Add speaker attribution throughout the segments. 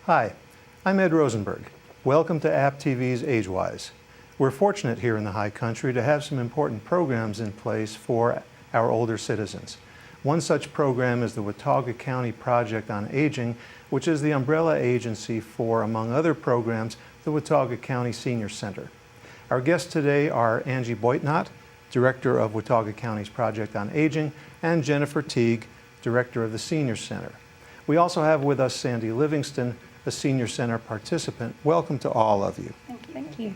Speaker 1: Hi, I'm Ed Rosenberg. Welcome to App TV's AgeWise. We're fortunate here in the High Country to have some important programs in place for our older citizens. One such program is the Watauga County Project on Aging, which is the umbrella agency for, among other programs, the Watauga County Senior Center. Our guests today are Angie Boitnott, Director of Watauga County's Project on Aging, and Jennifer Teague, Director of the Senior Center. We also have with us Sandy Livingston, a Senior Center participant. Welcome to all of you.
Speaker 2: Thank you. Thank you.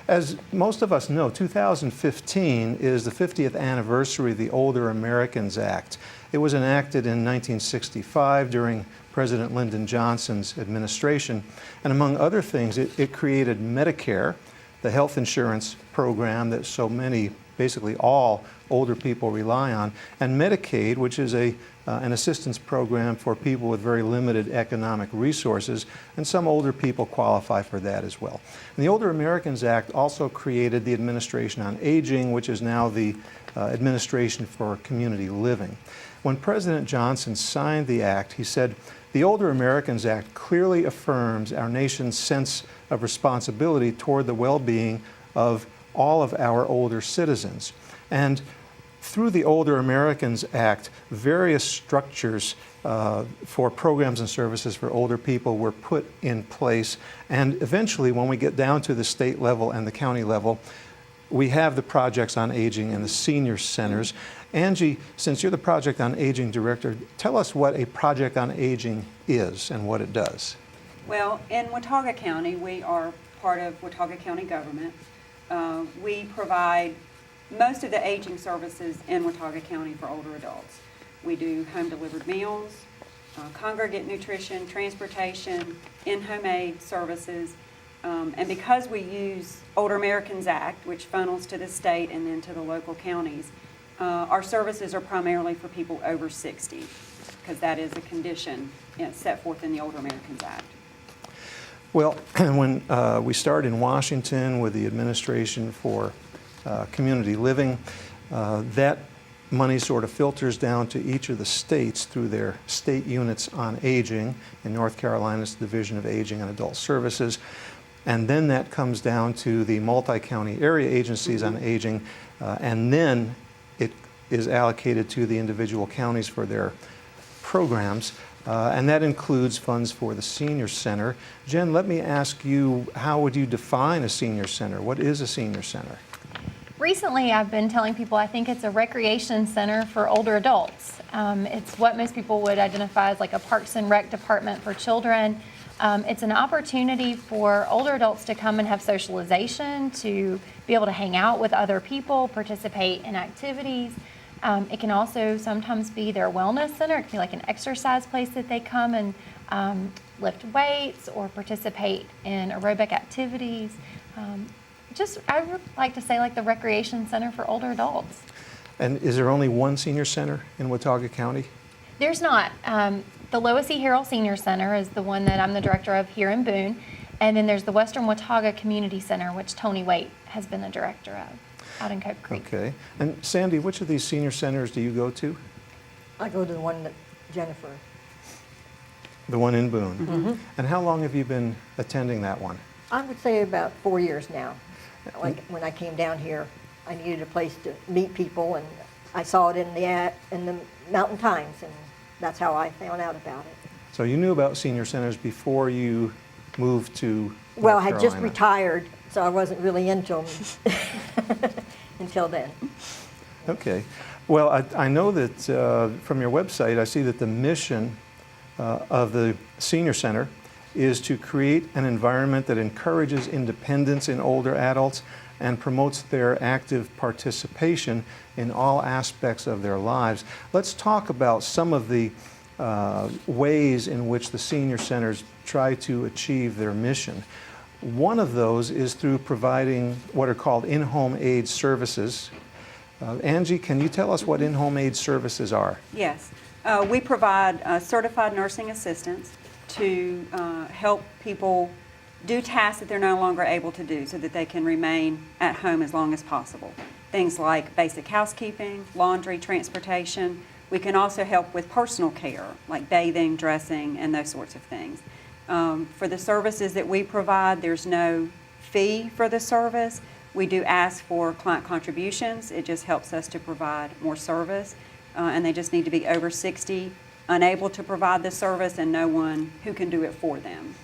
Speaker 1: As most of us know, 2015 is the 50th anniversary of the Older Americans Act. It was enacted in 1965 during President Lyndon Johnson's administration, and among other things, it created Medicare, the health insurance program that so many, basically all older people rely on, and Medicaid, which is an assistance program for people with very limited economic resources, and some older people qualify for that as well. And the Older Americans Act also created the Administration on Aging, which is now the Administration for Community Living. When President Johnson signed the act, he said, "The Older Americans Act clearly affirms our nation's sense of responsibility toward the well-being of all of our older citizens." And through the Older Americans Act, various structures for programs and services for older people were put in place. And eventually, when we get down to the state level and the county level, we have the projects on aging and the senior centers. Angie, since you're the Project on Aging Director, tell us what a Project on Aging is and what it does.
Speaker 2: Well, in Watauga County, we are part of Watauga County government. We provide most of the aging services in Watauga County for older adults. We do home-delivered meals, congregate nutrition, transportation, InHome aid services, and because we use Older Americans Act, which funnels to the state and then to the local counties, our services are primarily for people over 60, because that is a condition set forth in the Older Americans Act.
Speaker 1: Well, when we start in Washington with the Administration for Community Living, that money sort of filters down to each of the states through their state units on aging. In North Carolina, it's the Division of Aging and Adult Services. And then that comes down to the multi-county area agencies on aging, and then it is allocated to the individual counties for their programs. And that includes funds for the Senior Center. Jen, let me ask you, how would you define a senior center? What is a senior center?
Speaker 3: Recently, I've been telling people I think it's a recreation center for older adults. It's what most people would identify as like a Parks and Rec department for children. It's an opportunity for older adults to come and have socialization, to be able to hang out with other people, participate in activities. It can also sometimes be their wellness center. It can be like an exercise place that they come and lift weights or participate in aerobic activities. I would like to say like the recreation center for older adults.
Speaker 1: And is there only one senior center in Watauga County?
Speaker 3: There's not. The Lois E. Harrell Senior Center is the one that I'm the director of here in Boone. And then there's the Western Watauga Community Center, which Tony Waite has been the director of out in Cope Creek.
Speaker 1: Okay. And Sandy, which of these senior centers do you go to?
Speaker 4: I go to the one that Jennifer.
Speaker 1: The one in Boone.
Speaker 4: Mm-hmm.
Speaker 1: And how long have you been attending that one?
Speaker 4: I would say about 4 years now. Like when I came down here, I needed a place to meet people, and I saw it in the Mountain Times, and that's how I found out about it.
Speaker 1: So you knew about senior centers before you moved to
Speaker 4: Well,
Speaker 1: North
Speaker 4: I had just
Speaker 1: Carolina.
Speaker 4: retired, so I wasn't really into them until then.
Speaker 1: Okay. Well, I know that from your website, I see that the mission of the Senior Center is to create an environment that encourages independence in older adults and promotes their active participation in all aspects of their lives. Let's talk about some of the ways in which the senior centers try to achieve their mission. One of those is through providing what are called in-home aid services. Angie, can you tell us what in-home aid services are?
Speaker 2: Yes. We provide certified nursing assistants to help people do tasks that they're no longer able to do so that they can remain at home as long as possible. Things like basic housekeeping, laundry, transportation. We can also help with personal care, like bathing, dressing, and those sorts of things. For the services that we provide, there's no fee for the service. We do ask for client contributions. It just helps us to provide more service. And they just need to be over 60, unable to provide the service, and no one who can do it for them.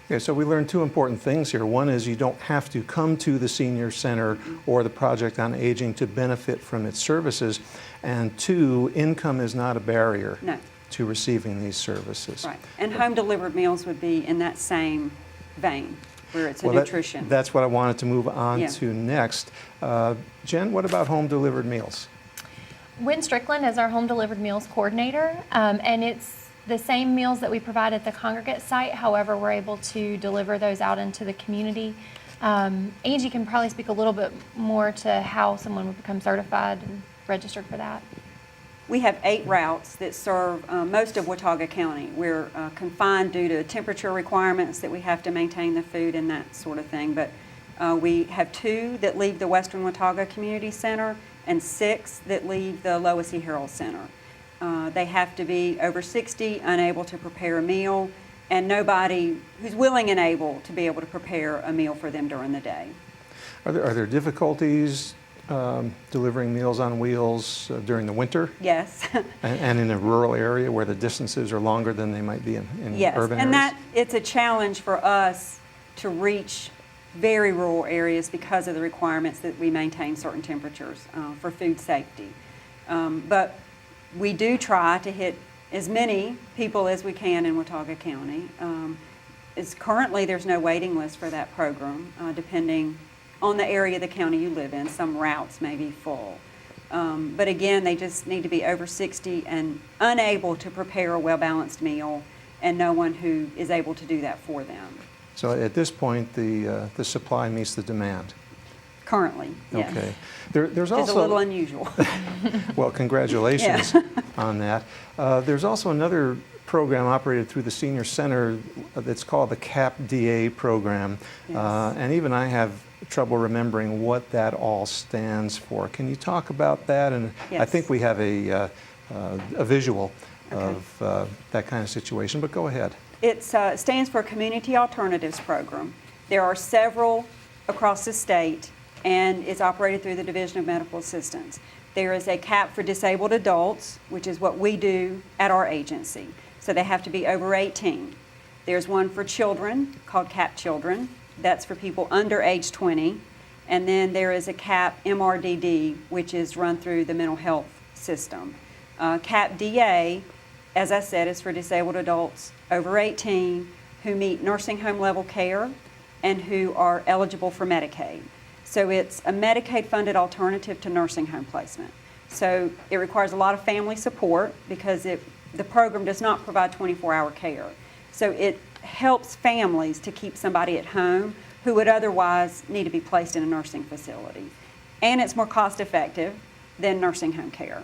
Speaker 1: Okay, so we learned two important things here. One is you don't have to come to the senior center or the Project on Aging to benefit from its services. And two, income is not a barrier
Speaker 2: No.
Speaker 1: to receiving these services.
Speaker 2: Right. And home delivered meals would be in that same vein, where it's a
Speaker 1: Well,
Speaker 2: nutrition.
Speaker 1: that's what I wanted to move on
Speaker 2: Yeah.
Speaker 1: to next. Jen, what about home delivered meals?
Speaker 3: Wynn Strickland is our home delivered meals coordinator, and it's the same meals that we provide at the congregate site. However, we're able to deliver those out into the community. Angie can probably speak a little bit more to how someone would become certified and registered for that.
Speaker 2: We have 8 routes that serve most of Watauga County. We're confined due to temperature requirements that we have to maintain the food and that sort of thing. But we have 2 that leave the Western Watauga Community Center and 6 that leave the Lois E. Harrell Center. They have to be over 60, unable to prepare a meal, and nobody who's willing and able to be able to prepare a meal for them during the day.
Speaker 1: Are there difficulties delivering Meals on Wheels during the winter
Speaker 2: Yes.
Speaker 1: and in a rural area where the distances are longer than they might be in
Speaker 2: Yes,
Speaker 1: urban
Speaker 2: and
Speaker 1: areas?
Speaker 2: it's a challenge for us to reach very rural areas because of the requirements that we maintain certain temperatures for food safety. But we do try to hit as many people as we can in Watauga County. Currently, there's no waiting list for that program, depending on the area of the county you live in. Some routes may be full. But again, they just need to be over 60 and unable to prepare a well-balanced meal, and no one who is able to do that for them.
Speaker 1: So at this point, the supply meets the demand.
Speaker 2: Currently, yes.
Speaker 1: Okay. There's
Speaker 2: It's
Speaker 1: also
Speaker 2: a little unusual.
Speaker 1: Well, congratulations on that. There's also another program operated through the Senior Center that's called the CapDA Program.
Speaker 2: Yes.
Speaker 1: And even I have trouble remembering what that all stands for. Can you talk about that? And I
Speaker 2: Yes.
Speaker 1: think we have a visual
Speaker 2: Okay.
Speaker 1: of that kind of situation, but go ahead.
Speaker 2: It stands for Community Alternatives Program. There are several across the state, and it's operated through the Division of Medical Assistance. There is a CAP for disabled adults, which is what we do at our agency. So they have to be over 18. There's one for children called CAP Children. That's for people under age 20. And then there is a CAP MRDD, which is run through the mental health system. CAP DA, as I said, is for disabled adults over 18 who meet nursing home level care and who are eligible for Medicaid. So it's a Medicaid-funded alternative to nursing home placement. So it requires a lot of family support because the program does not provide 24-hour care. So it helps families to keep somebody at home who would otherwise need to be placed in a nursing facility. And it's more cost-effective than nursing home care.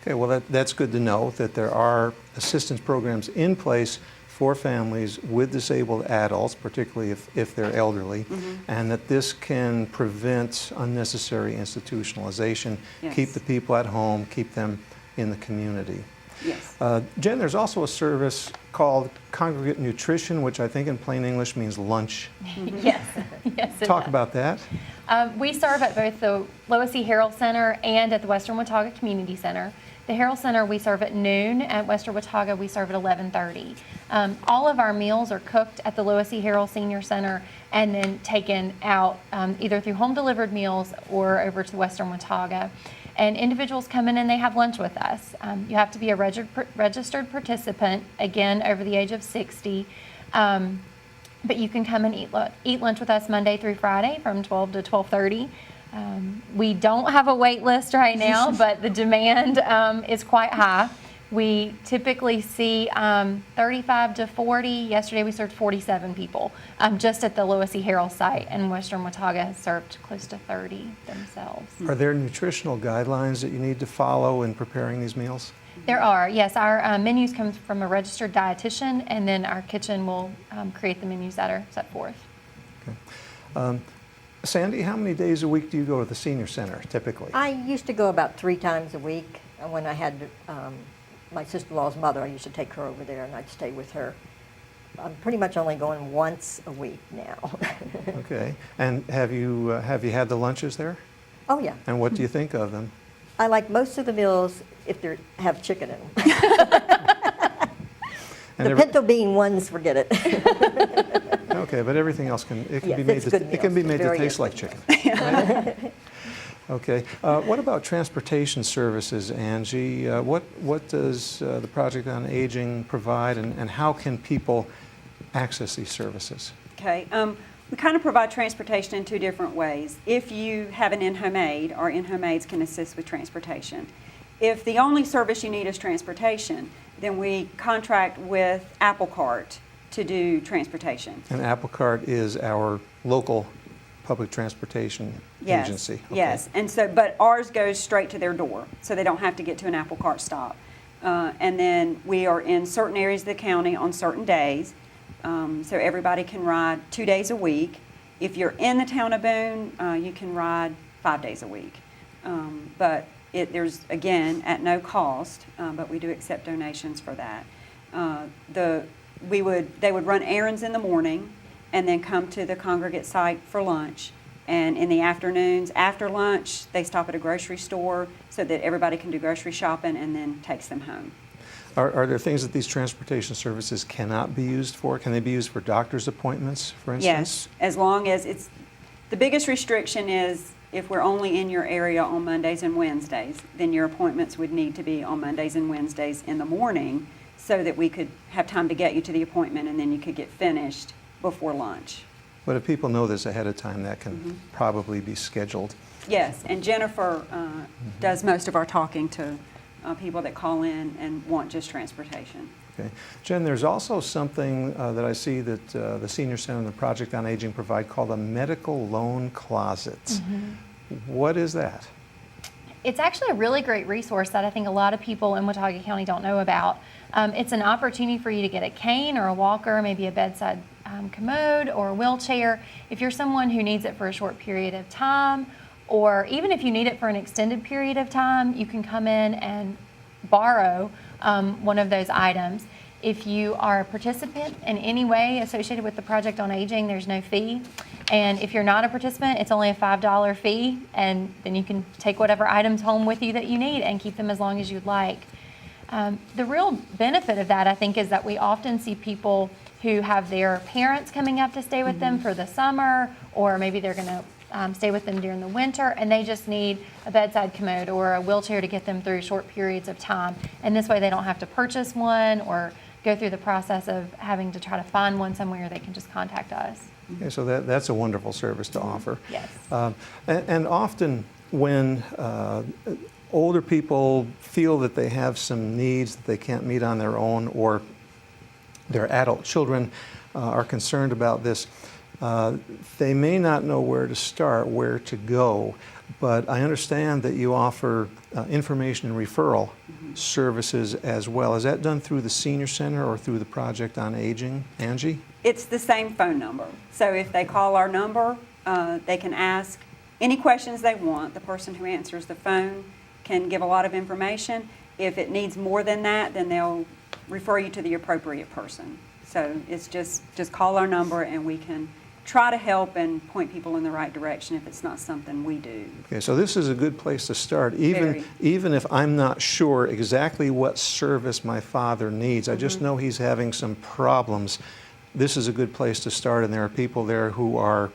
Speaker 1: Okay, well that's good to know that there are assistance programs in place for families with disabled adults, particularly if they're elderly, and that this can prevent unnecessary institutionalization,
Speaker 2: Yes.
Speaker 1: keep the people at home, keep them in the community.
Speaker 2: Yes.
Speaker 1: Jen, there's also a service called congregate nutrition, which I think in plain English means lunch.
Speaker 3: Yes, yes. it
Speaker 1: Talk
Speaker 3: does.
Speaker 1: about that.
Speaker 3: We serve at both the Lois E. Harrell Center and at the Western Watauga Community Center. The Harrell Center we serve at noon. At Western Watauga we serve at 11:30. All of our meals are cooked at the Lois E. Harrell Senior Center and then taken out either through home delivered meals or over to Western Watauga. And individuals come in and they have lunch with us. You have to be a registered participant, again, over the age of 60. But you can come and eat lunch with us Monday through Friday from 12 to 12:30. We don't have a wait list right now, but the demand is quite high. We typically see 35 to 40. Yesterday we served 47 people just at the Lois E. Harrell site, and Western Watauga has served close to 30 themselves.
Speaker 1: Are there nutritional guidelines that you need to follow in preparing these meals?
Speaker 3: There are, yes. Our menus come from a registered dietitian, and then our kitchen will create the menus that are set forth.
Speaker 1: Okay. Sandy, how many days a week do you go to the Senior Center typically?
Speaker 4: I used to go about 3 times a week. And when I had my sister-in-law's mother, I used to take her over there and I'd stay with her. I'm pretty much only going once a week now.
Speaker 1: Okay. And have you had the lunches there?
Speaker 4: Oh, yeah.
Speaker 1: And what do you think of them?
Speaker 4: I like most of the meals if they have chicken in them.
Speaker 1: And
Speaker 4: The pinto bean ones, forget it.
Speaker 1: okay, but everything else can
Speaker 4: Yes,
Speaker 1: be made
Speaker 4: it's good
Speaker 1: it can be
Speaker 4: meals.
Speaker 1: made to
Speaker 4: Very
Speaker 1: taste
Speaker 4: good
Speaker 1: like chicken. Right? Okay. What about transportation services, Angie? What does the Project on Aging provide, and how can people access these services?
Speaker 2: Okay, we kind of provide transportation in two different ways. If you have an in-home aide, our in-home aides can assist with transportation. If the only service you need is transportation, then we contract with Apple Cart to do transportation.
Speaker 1: And Apple Cart is our local public transportation
Speaker 2: Yes,
Speaker 1: agency. Okay.
Speaker 2: yes, and so, but ours goes straight to their door, so they don't have to get to an Apple Cart stop. And then we are in certain areas of the county on certain days, so everybody can ride 2 days a week. If you're in the town of Boone, you can ride 5 days a week. But there's, again, at no cost, but we do accept donations for that. They would run errands in the morning and then come to the congregate site for lunch. And in the afternoons, after lunch, they stop at a grocery store so that everybody can do grocery shopping and then takes them home.
Speaker 1: Are there things that these transportation services cannot be used for? Can they be used for doctor's appointments, for instance?
Speaker 2: Yes, as long as it's, the biggest restriction is if we're only in your area on Mondays and Wednesdays, then your appointments would need to be on Mondays and Wednesdays in the morning so that we could have time to get you to the appointment and then you could get finished before lunch.
Speaker 1: But if people know this ahead of time, that can probably be scheduled.
Speaker 2: Yes, and Jennifer does most of our talking to people that call in and want just transportation.
Speaker 1: Okay. Jen, there's also something that I see that the Senior Center and the Project on Aging provide called a medical loan closet. What is that?
Speaker 3: It's actually a really great resource that I think a lot of people in Watauga County don't know about. It's an opportunity for you to get a cane or a walker, maybe a bedside commode or a wheelchair. If you're someone who needs it for a short period of time, or even if you need it for an extended period of time, you can come in and borrow one of those items. If you are a participant in any way associated with the Project on Aging, there's no fee. And if you're not a participant, it's only a $5 fee, and then you can take whatever items home with you that you need and keep them as long as you'd like. The real benefit of that, I think, is that we often see people who have their parents coming up to stay with them for the summer, or maybe they're going to stay with them during the winter, and they just need a bedside commode or a wheelchair to get them through short periods of time. And this way they don't have to purchase one or go through the process of having to try to find one somewhere. They can just contact us.
Speaker 1: Okay, so that's a wonderful service to offer.
Speaker 3: Yes.
Speaker 1: And often when older people feel that they have some needs that they can't meet on their own, or their adult children are concerned about this, they may not know where to start, where to go, but I understand that you offer information and referral services as well. Is that done through the Senior Center or through the Project on Aging? Angie?
Speaker 2: It's the same phone number. So if they call our number, they can ask any questions they want. The person who answers the phone can give a lot of information. If it needs more than that, then they'll refer you to the appropriate person. So it's just call our number and we can try to help and point people in the right direction if it's not something we do.
Speaker 1: Okay, so this is a good place to start,
Speaker 2: Very.
Speaker 1: even if I'm not sure exactly what service my father needs. I just know he's having some problems. This is a good place to start, and there are people there who are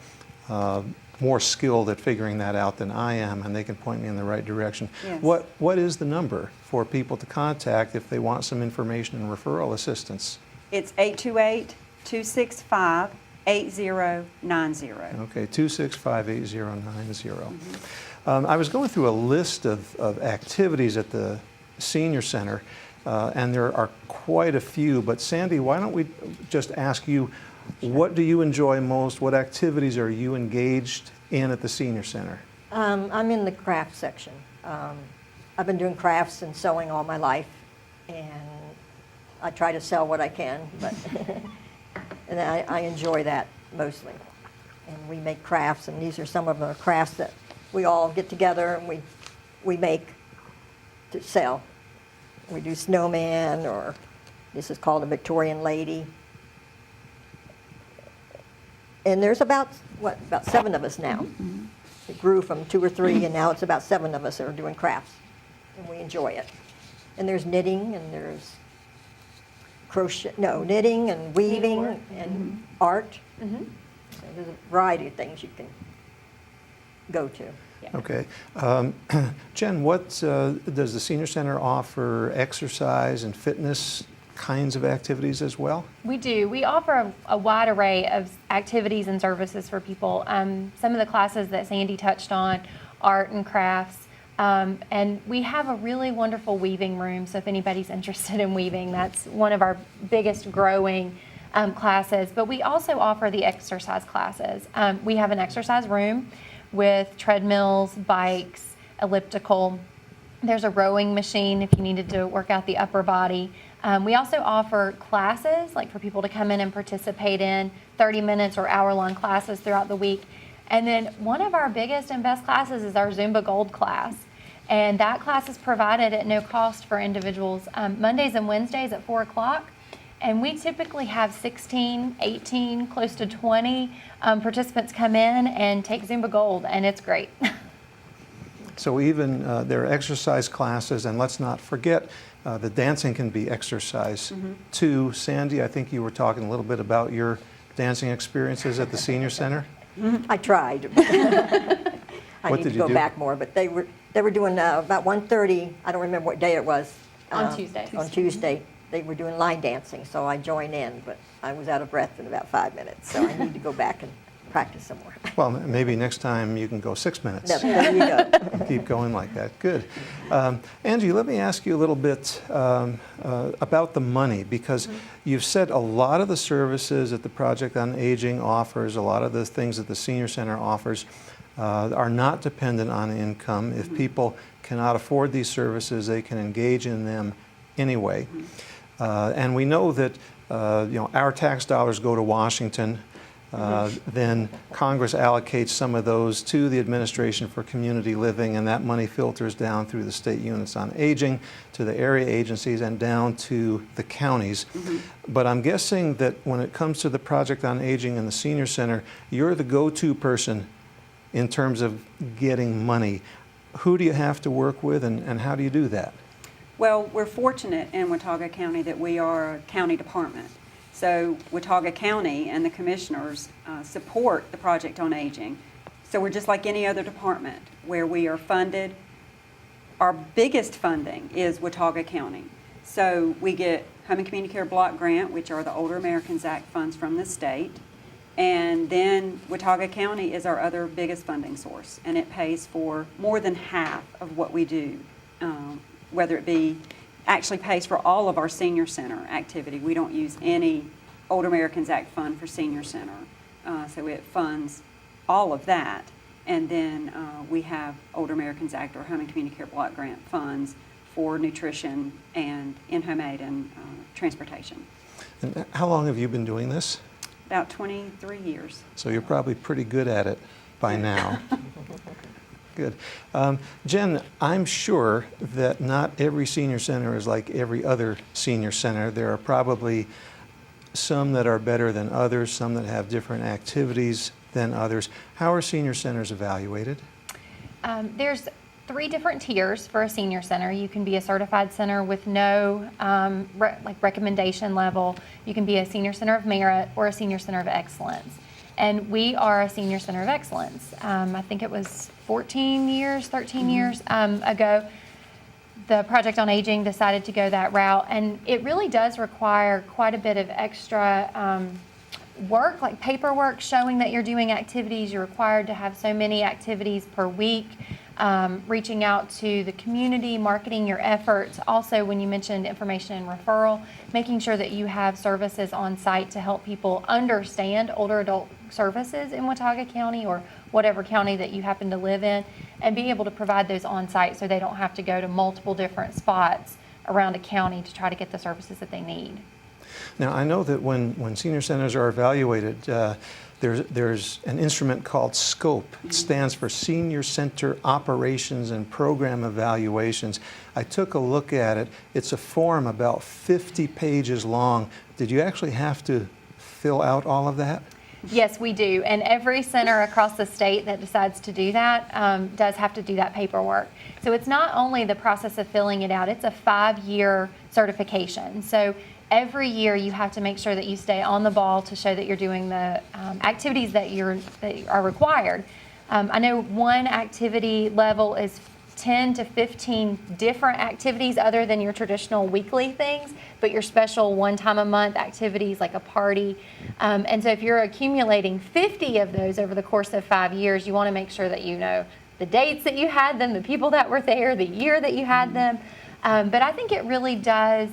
Speaker 1: more skilled at figuring that out than I am, and they can point me in the right direction.
Speaker 2: Yes.
Speaker 1: What is the number for people to contact if they want some information and referral assistance?
Speaker 2: It's 828-265-8090.
Speaker 1: Okay, 265-8090. I was going through a list of activities at the Senior Center, and there are quite a few, but Sandy, why don't we just ask you, what do you enjoy most? What activities are you engaged in at the Senior Center?
Speaker 4: I'm in the craft section. I've been doing crafts and sewing all my life, and I try to sell what I can, but and I enjoy that mostly. And we make crafts, and these are some of the crafts that we all get together and we make to sell. We do snowman, or this is called a Victorian lady. And there's about 7 of us now. It grew from 2 or 3, and now it's about 7 of us that are doing crafts, and we enjoy it. And there's knitting, and there's knitting and weaving and art. So there's a variety of things you can go to.
Speaker 2: Yeah.
Speaker 1: Okay. Jen, what does the Senior Center offer exercise and fitness kinds of activities as well?
Speaker 3: We do. We offer a wide array of activities and services for people. Some of the classes that Sandy touched on, art and crafts, and we have a really wonderful weaving room. So if anybody's interested in weaving, that's one of our biggest growing classes. But we also offer the exercise classes. We have an exercise room with treadmills, bikes, elliptical. There's a rowing machine if you needed to work out the upper body. We also offer classes, like for people to come in and participate in 30 minutes or hour-long classes throughout the week. And then one of our biggest and best classes is our Zumba Gold class. And that class is provided at no cost for individuals Mondays and Wednesdays at 4 o'clock. And we typically have 16, 18, close to 20 participants come in and take Zumba Gold, and it's great.
Speaker 1: So even there are exercise classes, and let's not forget the dancing can be exercise too. Sandy, I think you were talking a little bit about your dancing experiences at the Senior Center.
Speaker 4: I tried. I
Speaker 1: What
Speaker 4: need
Speaker 1: did
Speaker 4: to
Speaker 1: you
Speaker 4: go
Speaker 1: do?
Speaker 4: back more, but they were doing about 1:30. I don't remember what day it was.
Speaker 3: On Tuesday.
Speaker 4: On Tuesday, they were doing line dancing, so I joined in, but I was out of breath in about 5 minutes, so I need to go back and practice some more.
Speaker 1: Well, maybe next time you can go 6 minutes.
Speaker 4: There you go.
Speaker 1: Keep going like that. Good. Angie, let me ask you a little bit about the money, because you've said a lot of the services that the Project on Aging offers, a lot of the things that the Senior Center offers are not dependent on income. If people cannot afford these services, they can engage in them anyway. And we know that our tax dollars go to Washington. Then Congress allocates some of those to the Administration for Community Living, and that money filters down through the state units on aging, to the area agencies, and down to the counties. But I'm guessing that when it comes to the Project on Aging and the Senior Center, you're the go-to person in terms of getting money. Who do you have to work with, and how do you do that?
Speaker 2: Well, we're fortunate in Watauga County that we are a county department. So Watauga County and the commissioners support the Project on Aging. So we're just like any other department where we are funded. Our biggest funding is Watauga County. So we get Home and Community Care Block Grant, which are the Older Americans Act funds from the state. And then Watauga County is our other biggest funding source, and it pays for more than half of what we do, whether it be, actually pays for all of our Senior Center activity. We don't use any Older Americans Act fund for Senior Center, so it funds all of that. And then we have Older Americans Act or Home and Community Care Block Grant funds for nutrition and InHome Aide and transportation.
Speaker 1: And how long have you been doing this?
Speaker 2: About 23 years.
Speaker 1: So you're probably pretty good at it by now. Good. Jen, I'm sure that not every senior center is like every other senior center. There are probably some that are better than others, some that have different activities than others. How are senior centers evaluated?
Speaker 3: There's 3 different tiers for a senior center. You can be a certified center with no recommendation level. You can be a senior center of merit or a senior center of excellence. And we are a senior center of excellence. I think it was 13 years ago, the Project on Aging decided to go that route. And it really does require quite a bit of extra work, like paperwork showing that you're doing activities. You're required to have so many activities per week, reaching out to the community, marketing your efforts. Also, when you mentioned information and referral, making sure that you have services on site to help people understand older adult services in Watauga County or whatever county that you happen to live in, and be able to provide those on site so they don't have to go to multiple different spots around a county to try to get the services that they need.
Speaker 1: Now, I know that when senior centers are evaluated, there's an instrument called SCOPE. It stands for Senior Center Operations and Program Evaluations. I took a look at it. It's a form about 50 pages long. Did you actually have to fill out all of that?
Speaker 3: Yes, we do. And every center across the state that decides to do that does have to do that paperwork. So it's not only the process of filling it out, it's a 5-year certification. So every year you have to make sure that you stay on the ball to show that you're doing the activities that are required. I know one activity level is 10 to 15 different activities other than your traditional weekly things, but your special one time a month activities like a party. And so if you're accumulating 50 of those over the course of 5 years, you want to make sure that you know the dates that you had them, the people that were there, the year that you had them. But I think it really does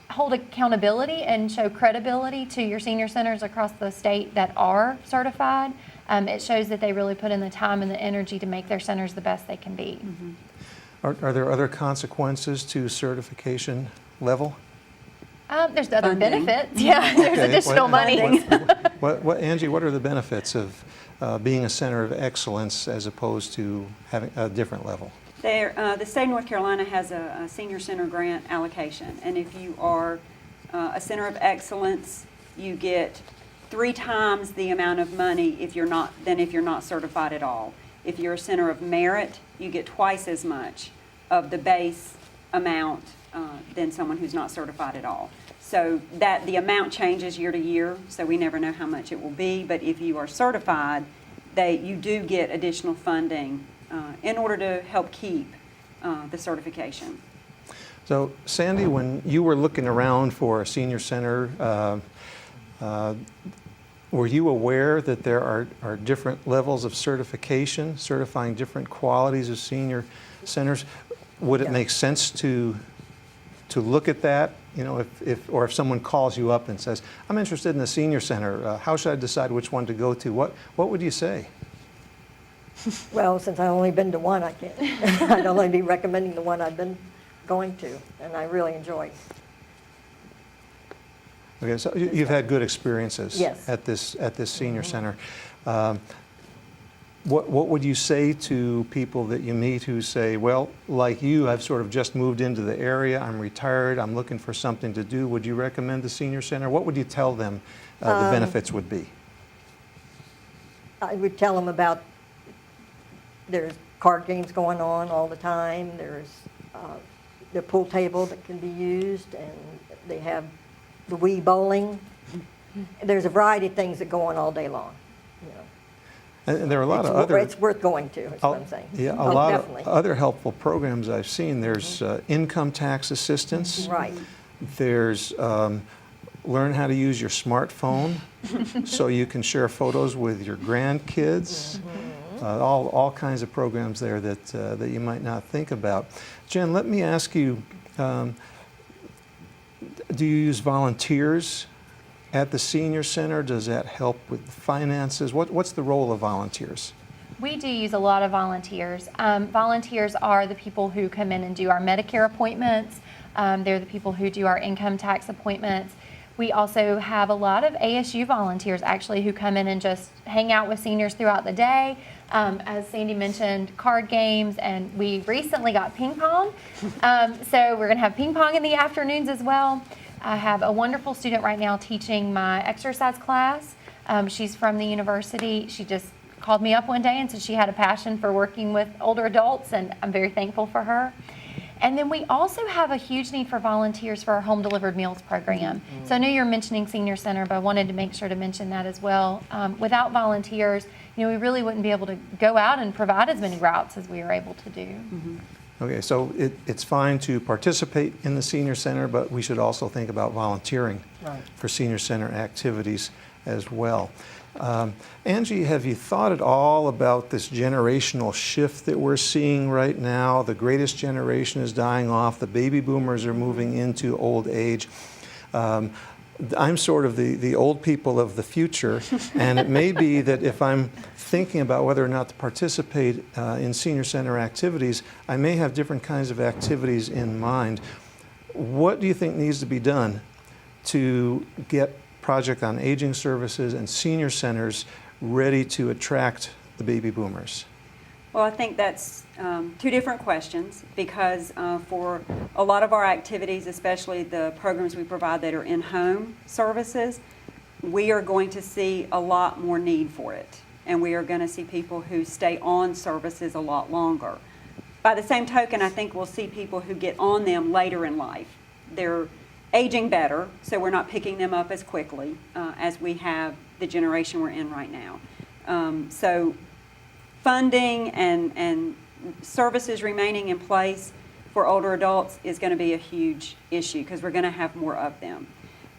Speaker 3: hold accountability and show credibility to your senior centers across the state that are certified. It shows that they really put in the time and the energy to make their centers the best they can be.
Speaker 1: Are there other consequences to certification level?
Speaker 3: There's other
Speaker 2: Funding.
Speaker 3: benefits. Yeah, there's
Speaker 1: Okay,
Speaker 3: additional money.
Speaker 1: Angie, what are the benefits of being a center of excellence as opposed to having a different level?
Speaker 2: The state of North Carolina has a senior center grant allocation, and if you are a center of excellence, you get 3 times the amount of money if you're not certified at all. If you're a center of merit, you get twice as much of the base amount than someone who's not certified at all. So that the amount changes year to year, so we never know how much it will be. But if you are certified, you do get additional funding in order to help keep the certification.
Speaker 1: So, Sandy, when you were looking around for a senior center, were you aware that there are different levels of certification, certifying different qualities of senior centers? Would it make sense to look at that? You know, if someone calls you up and says, "I'm interested in a senior center. How should I decide which one to go to?" What would you say?
Speaker 4: Well, since I've only been to one, I can't. I'd only be recommending the one I've been going to, and I really enjoy.
Speaker 1: Okay, so you've had good experiences
Speaker 4: Yes.
Speaker 1: at this senior center. What would you say to people that you meet who say, well, like you, I've sort of just moved into the area, I'm retired, I'm looking for something to do. Would you recommend the senior center? What would you tell them the benefits would be?
Speaker 4: I would tell them about there's card games going on all the time. There's the pool table that can be used, and they have the Wii bowling. There's a variety of things that go on all day long. You know.
Speaker 1: And there are a lot of other...
Speaker 4: It's worth going to, is what I'm saying.
Speaker 1: Yeah, a
Speaker 4: Oh,
Speaker 1: lot
Speaker 4: definitely.
Speaker 1: of other helpful programs I've seen. There's income tax assistance.
Speaker 4: Right.
Speaker 1: There's learn how to use your smartphone so you can share photos with your grandkids. All kinds of programs there that you might not think about. Jen, let me ask you, do you use volunteers at the senior center? Does that help with finances? What's the role of volunteers?
Speaker 3: We do use a lot of volunteers. Volunteers are the people who come in and do our Medicare appointments. They're the people who do our income tax appointments. We also have a lot of ASU volunteers actually who come in and just hang out with seniors throughout the day. As Sandy mentioned, card games, and we recently got ping pong. So we're going to have ping pong in the afternoons as well. I have a wonderful student right now teaching my exercise class. She's from the university. She just called me up one day and said she had a passion for working with older adults, and I'm very thankful for her. And then we also have a huge need for volunteers for our home delivered meals program. So I know you're mentioning senior center, but I wanted to make sure to mention that as well. Without volunteers, we really wouldn't be able to go out and provide as many routes as we are able to do.
Speaker 1: Okay, so it's fine to participate in the senior center, but we should also think about volunteering for senior center activities as well. Angie, have you thought at all about this generational shift that we're seeing right now? The greatest generation is dying off. The baby boomers are moving into old age. I'm sort of the old people of the future, and it may be that if I'm thinking about whether or not to participate in senior center activities, I may have different kinds of activities in mind. What do you think needs to be done to get Project on Aging Services and senior centers ready to attract the baby boomers?
Speaker 2: Well, I think that's 2 different questions, because for a lot of our activities, especially the programs we provide that are in-home services, we are going to see a lot more need for it, and we are going to see people who stay on services a lot longer. By the same token, I think we'll see people who get on them later in life. They're aging better, so we're not picking them up as quickly as we have the generation we're in right now. So funding and services remaining in place for older adults is going to be a huge issue because we're going to have more of them.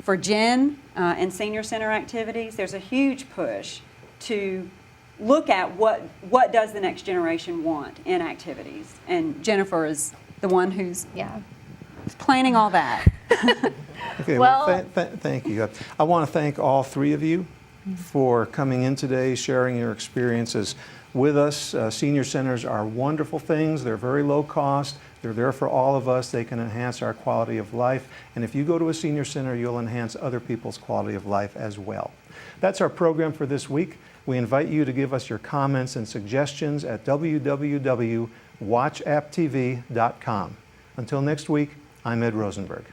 Speaker 2: For Gen and senior center activities, there's a huge push to look at what does the next generation want in activities. And Jennifer is the one who's
Speaker 3: Yeah.
Speaker 2: planning all that.
Speaker 1: Okay,
Speaker 3: Well-
Speaker 1: thank you. I want to thank all three of you for coming in today, sharing your experiences with us. Senior centers are wonderful things. They're very low cost. They're there for all of us. They can enhance our quality of life. And if you go to a senior center, you'll enhance other people's quality of life as well. That's our program for this week. We invite you to give us your comments and suggestions at www.watchapptv.com. Until next week, I'm Ed Rosenberg.